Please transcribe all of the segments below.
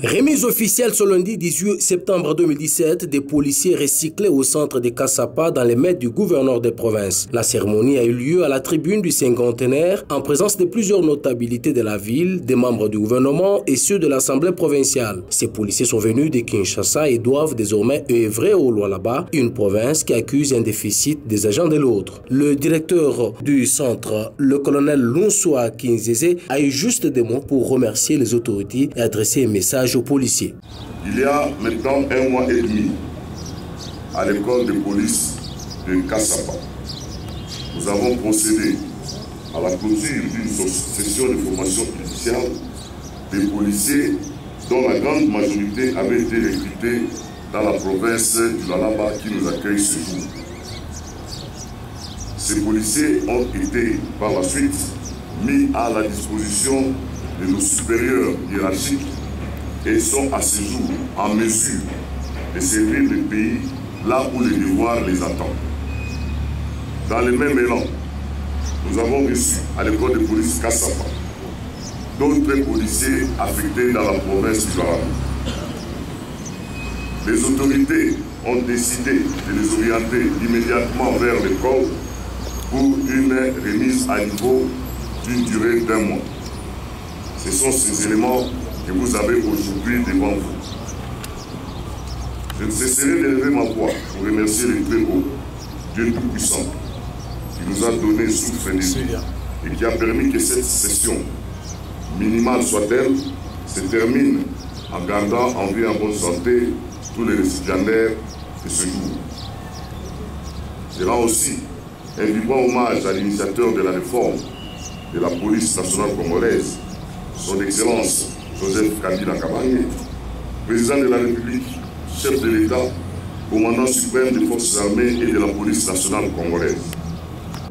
Remise officielle ce lundi 18 septembre 2017 des policiers recyclés au centre de Kassapa dans les maîtres du gouverneur des provinces. La cérémonie a eu lieu à la tribune du cinquantenaire en présence de plusieurs notabilités de la ville, des membres du gouvernement et ceux de l'Assemblée provinciale. Ces policiers sont venus de Kinshasa et doivent désormais œuvrer au Lualaba, une province qui accuse un déficit des agents de l'autre. Le directeur du centre, le colonel Lunsua Kinzeze, a eu juste des mots pour remercier les autorités et adresser un message aux policiers. Il y a maintenant 1 mois et demi, à l'école de police de Kassapa, nous avons procédé à la clôture d'une session de formation initiale des policiers dont la grande majorité avait été recrutée dans la province du Lualaba qui nous accueille ce jour. Ces policiers ont été par la suite mis à la disposition de nos supérieurs hiérarchiques et sont à ce jour en mesure de servir le pays là où le devoir les attend. Dans le même élan, nous avons reçu à l'école de police Kassapa d'autres policiers affectés dans la province du Lualaba. Les autorités ont décidé de les orienter immédiatement vers l'école pour une remise à niveau d'une durée d'1 mois. Ce sont ces éléments que vous avez aujourd'hui devant vous. Je ne cesserai d'élever ma voix pour remercier le très haut, Dieu Tout-Puissant, qui nous a donné souffle de vie et qui a permis que cette session, minimale soit-elle, se termine en gardant en vie et en bonne santé tous les récipiendaires de ce jour. Je rends aussi un vibrant hommage à l'initiateur de la réforme de la police nationale congolaise, son Excellence Joseph Kabila Kabange, président de la République, chef de l'État, commandant suprême des forces armées et de la police nationale congolaise.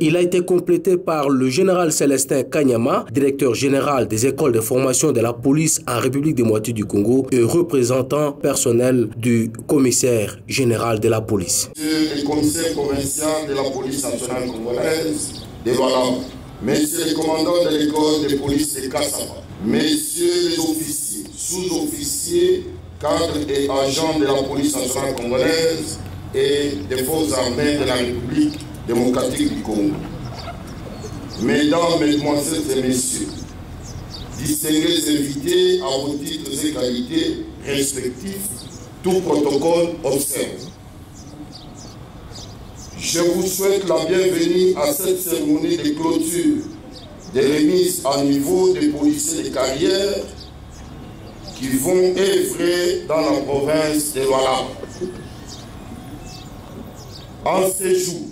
Il a été complété par le général Célestin Kanyama, directeur général des écoles de formation de la police en République démocratique du Congo et représentant personnel du commissaire général de la police. Monsieur le commissaire provincial de la police nationale congolaise de Lualaba, messieurs les commandants de l'école de police de Kassapa, messieurs les officiers, sous-officiers, cadres et agents de la police nationale congolaise et des forces armées de la République démocratique du Congo. Mesdames, Mesdemoiselles et Messieurs, distingués invités à vos titres et qualités respectifs, tout protocole observe. Je vous souhaite la bienvenue à cette cérémonie de clôture de remise à niveau des policiers de carrière qui vont œuvrer dans la province de Lualaba. En ces jours,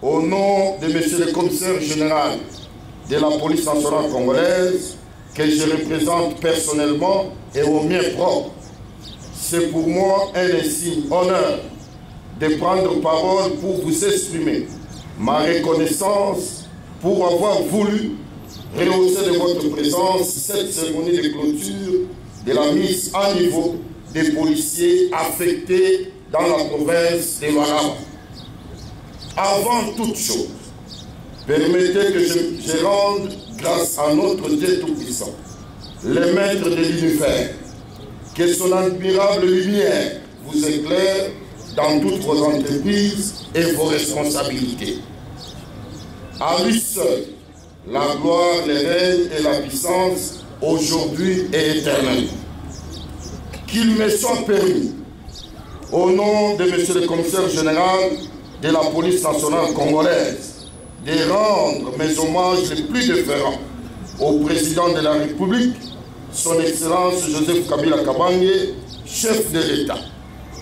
au nom de M. le commissaire général de la police nationale congolaise, que je représente personnellement et au mien propre, c'est pour moi un insigne honneur de prendre parole pour vous exprimer ma reconnaissance pour avoir voulu rehausser de votre présence cette cérémonie de clôture de la mise à niveau des policiers affectés dans la province de Lualaba. Avant toute chose, permettez que je rende grâce à notre Dieu Tout-Puissant, le maître de l'univers, que son admirable lumière vous éclaire dans toutes vos entreprises et vos responsabilités. À lui seul, la gloire, le règne et la puissance, aujourd'hui et éternellement. Qu'il me soit permis, au nom de M. le commissaire général de la police nationale congolaise, de rendre mes hommages les plus déférents au président de la République, son Excellence Joseph Kabila Kabange, chef de l'État,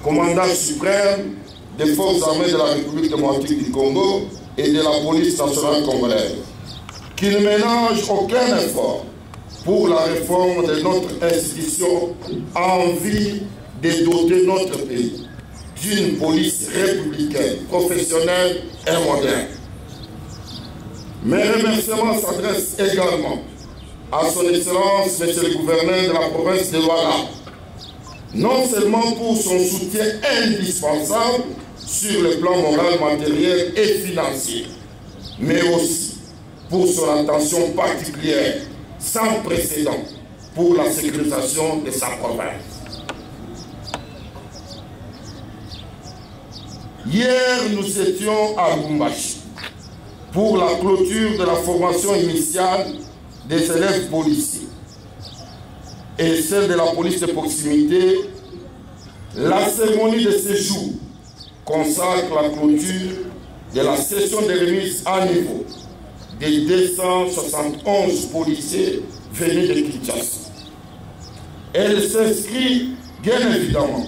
commandant suprême des forces armées de la République démocratique du Congo et de la police nationale congolaise. Qu'il ne ménage aucun effort pour la réforme de notre institution en vue de doter notre pays d'une police républicaine, professionnelle et moderne. Mes remerciements s'adressent également à son Excellence, M. le gouverneur de la province de Lualaba, non seulement pour son soutien indispensable sur le plan moral, matériel et financier, mais aussi pour son attention particulière, sans précédent, pour la sécurisation de sa province. Hier, nous étions à Lubumbashi pour la clôture de la formation initiale des élèves policiers et celle de la police de proximité. La cérémonie de séjour consacre la clôture de la session de remise à niveau des 271 policiers venus de Kinshasa. Elle s'inscrit bien évidemment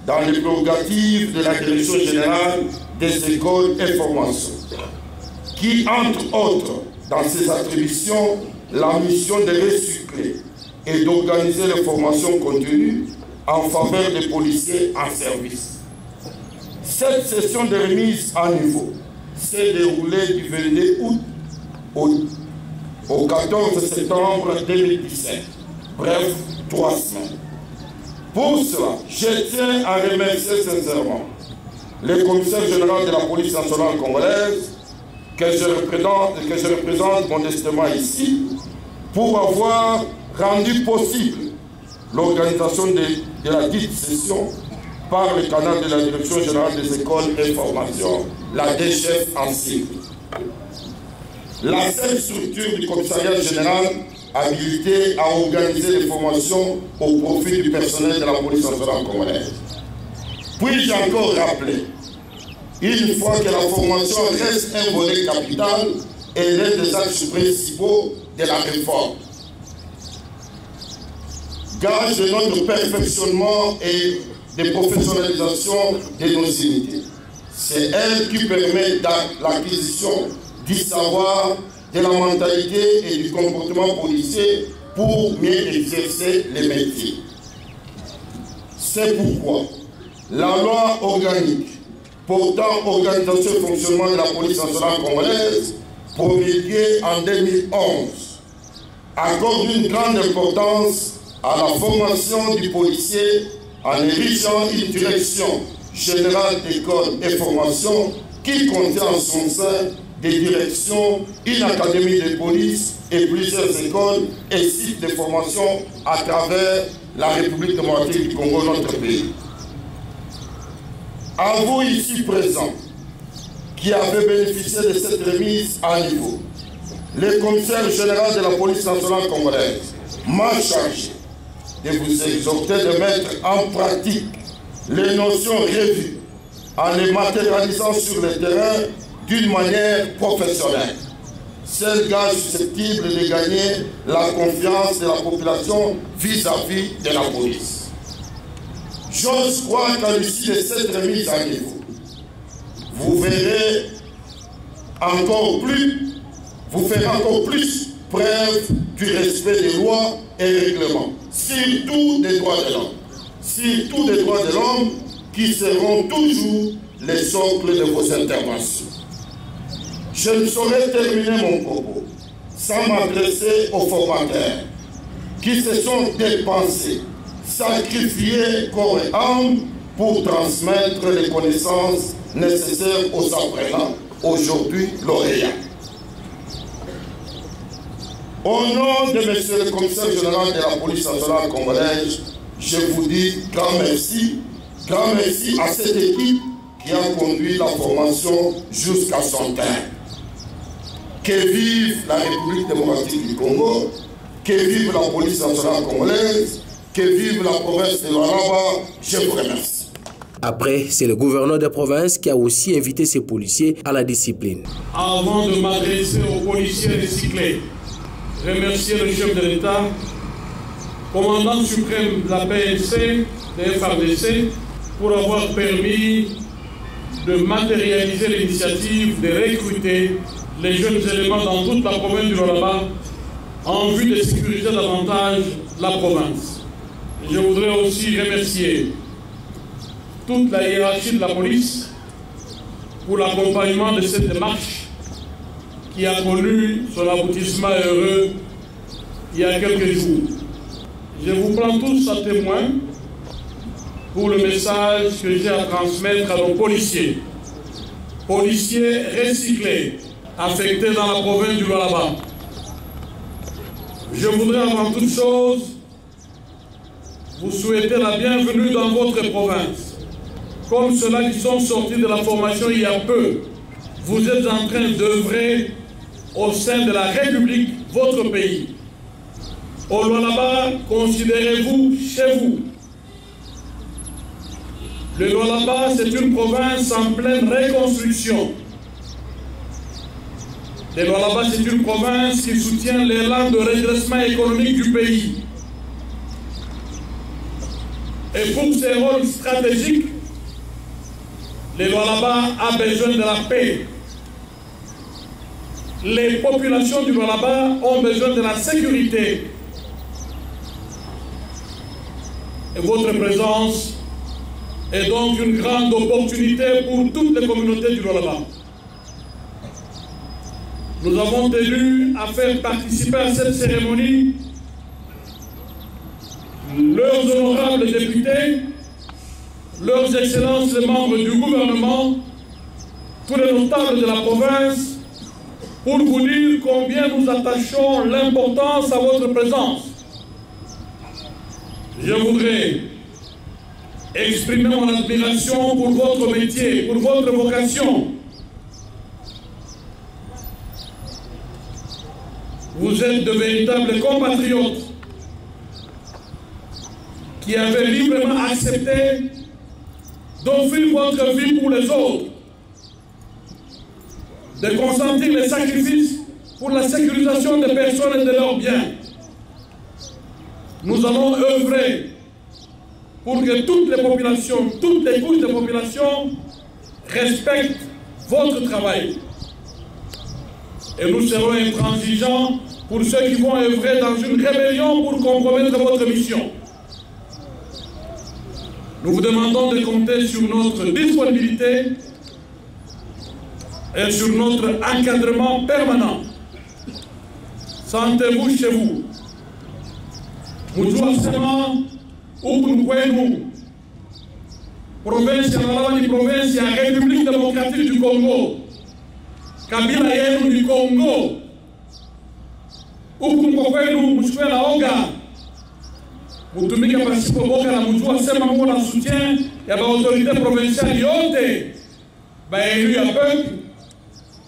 dans les prérogatives de la Direction générale des écoles et formations, qui, entre autres, dans ses attributions, la mission de recycler et d'organiser les formations continues en faveur des policiers en service. Cette session de remise à niveau s'est déroulée du 22 août au 14 septembre 2017, bref, 3 semaines. Pour cela, je tiens à remercier sincèrement le commissaire général de la police nationale congolaise que je représente modestement ici pour avoir rendu possible l'organisation de la dite session par le canal de la Direction générale des écoles et formations, la DGF en cycle. La seule structure du commissariat général habilité à organiser les formations au profit du personnel de la police nationale congolaise. Puis-je encore rappeler, une fois que la formation reste un volet capital et l'un des axes principaux de la réforme, gage de notre perfectionnement et de professionnalisation de nos unités. C'est elle qui permet l'acquisition du savoir, de la mentalité et du comportement policier pour mieux exercer les métiers. C'est pourquoi la loi organique portant organisation et fonctionnement de la police nationale congolaise, promulguée en 2011, accorde une grande importance à la formation du policier en érigeant une direction générale d'école et formation qui contient en son sein des directions, une académie de police et plusieurs écoles et sites de formation à travers la République démocratique du Congo, notre pays. À vous ici présents, qui avez bénéficié de cette remise à niveau, le commissaire général de la police nationale congolaise m'a chargé de vous exhorter de mettre en pratique les notions revues en les matérialisant sur le terrain d'une manière professionnelle. Seul gage susceptible de gagner la confiance de la population vis-à-vis de la police. J'ose croire qu'à l'issue de cette remise à niveau, vous ferez encore plus preuve du respect des lois et règlements, surtout des droits de l'homme. Surtout des droits de l'homme qui seront toujours les socles de vos interventions. Je ne saurais terminer mon propos sans m'adresser aux formateurs qui se sont dépensés, sacrifiés corps et âme pour transmettre les connaissances nécessaires aux apprenants, aujourd'hui lauréats. Au nom de M. le commissaire général de la police nationale congolaise, je vous dis grand merci à cette équipe qui a conduit la formation jusqu'à son terme. Que vive la République démocratique du Congo, que vive la police nationale congolaise, que vive la province de Lualaba, je vous remercie. Après, c'est le gouverneur de province qui a aussi invité ses policiers à la discipline. Avant de m'adresser aux policiers recyclés, remercier le chef de l'État, commandant suprême de la PNC, de FARDC, pour avoir permis de matérialiser l'initiative de recruter les jeunes éléments dans toute la province du Lualaba en vue de sécuriser davantage la province. Je voudrais aussi remercier toute la hiérarchie de la police pour l'accompagnement de cette démarche qui a connu son aboutissement heureux il y a quelques jours. Je vous prends tous à témoin pour le message que j'ai à transmettre à nos policiers. Policiers recyclés, affectés dans la province du Lualaba. Je voudrais avant toute chose vous souhaitez la bienvenue dans votre province. Comme ceux-là qui sont sortis de la formation il y a peu, vous êtes en train d'œuvrer au sein de la République, votre pays. Au Lualaba, considérez-vous chez vous. Le Lualaba, c'est une province en pleine reconstruction. Le Lualaba, c'est une province qui soutient l'élan de redressement économique du pays. Et pour ces rôles stratégiques, le Lualaba a besoin de la paix. Les populations du Lualaba ont besoin de la sécurité. Et votre présence est donc une grande opportunité pour toutes les communautés du Lualaba. Nous avons tenu à faire participer à cette cérémonie leurs honorables députés, leurs excellences les membres du gouvernement, tous les notables de la province, pour vous dire combien nous attachons l'importance à votre présence. Je voudrais exprimer mon admiration pour votre métier, pour votre vocation. Vous êtes de véritables compatriotes qui avez librement accepté d'offrir votre vie pour les autres, de consentir les sacrifices pour la sécurisation des personnes et de leurs biens. Nous allons œuvrer pour que toutes les populations, toutes les couches de population respectent votre travail. Et nous serons intransigeants pour ceux qui vont œuvrer dans une rébellion pour compromettre votre mission. Nous vous demandons de compter sur notre disponibilité et sur notre encadrement permanent. Sentez-vous chez vous. Mujua sema huku kwenu, province ya Lualaba ni province ya République démocratique du Congo. Kabila yenu ni Congo. Huku kwenu mchukue na oga. Mutumike pasipo boga na mujua sema mko na soutien ya autorité provinciale yote. Ba élu ya peuple,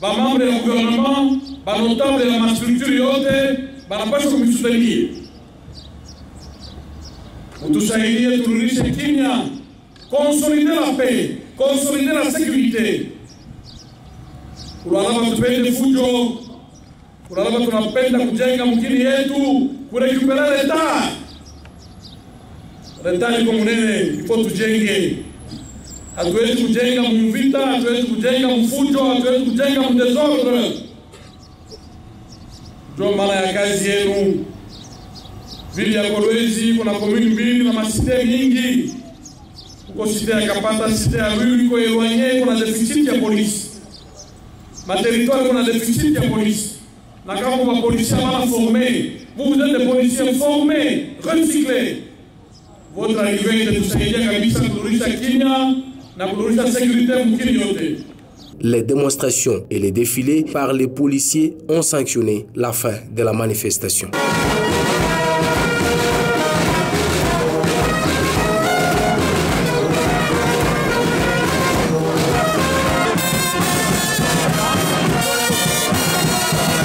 ba membre du gouvernement, ba notable de la structure yote, ba napaswa kumsoutenir. Mutusaidie turudishe kimya, consolider la paix, consolider la sécurité. Lualaba tupende fujo, Lualaba tunapenda kujenga mkini yetu, kurekupera l'État. L'État iko munene, ifo tujenge. Hatuwezi kujenga mvita, hatuwezi kujenga mfujo, hatuwezi kujenga mdesordre. Ndio maana ya kazi yenu. Vili ya Kolwezi, kuna komuni mbili na masite nyingi. Uko site ya Kapata, site ya Rue, uko Eloigné, kuna deficit ya polisi. Ma territoire, kuna deficit ya polisi. Na kama kwa policiers mal formés, vous êtes des policiers formés, recyclés. Votre arrivée est de tusaidia kabisa kudurisha kimya na kudurisha sécurité mkini yote. Les démonstrations et les défilés par les policiers ont sanctionné la fin de la manifestation.